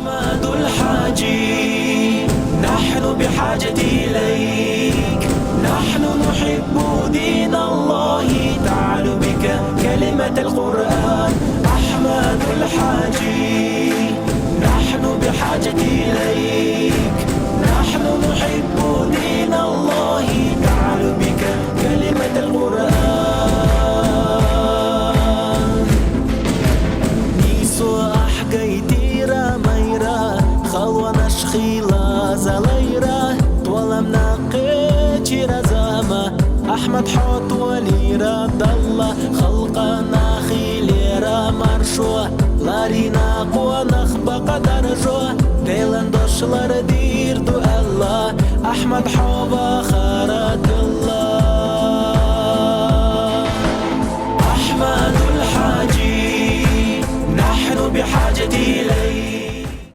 أحمد الحاجي نحن بحاجة إليك، نحن نحب دين الله تعالوا بك كلمة القرآن. أحمد الحاجي نحن بحاجة إليك، نحن نحب دين الله تعالوا بك كلمة القرآن. نيسو أحقيتي راميرا خلوة نشخيلا زليرا طولا مناقيتي رزامة أحمد حوت وليرا ضل خلقنا خيليرا مرشوة لارينا قوة نخبق درجوة ديلن دوشلر ديردو الله أحمد حوبا خارا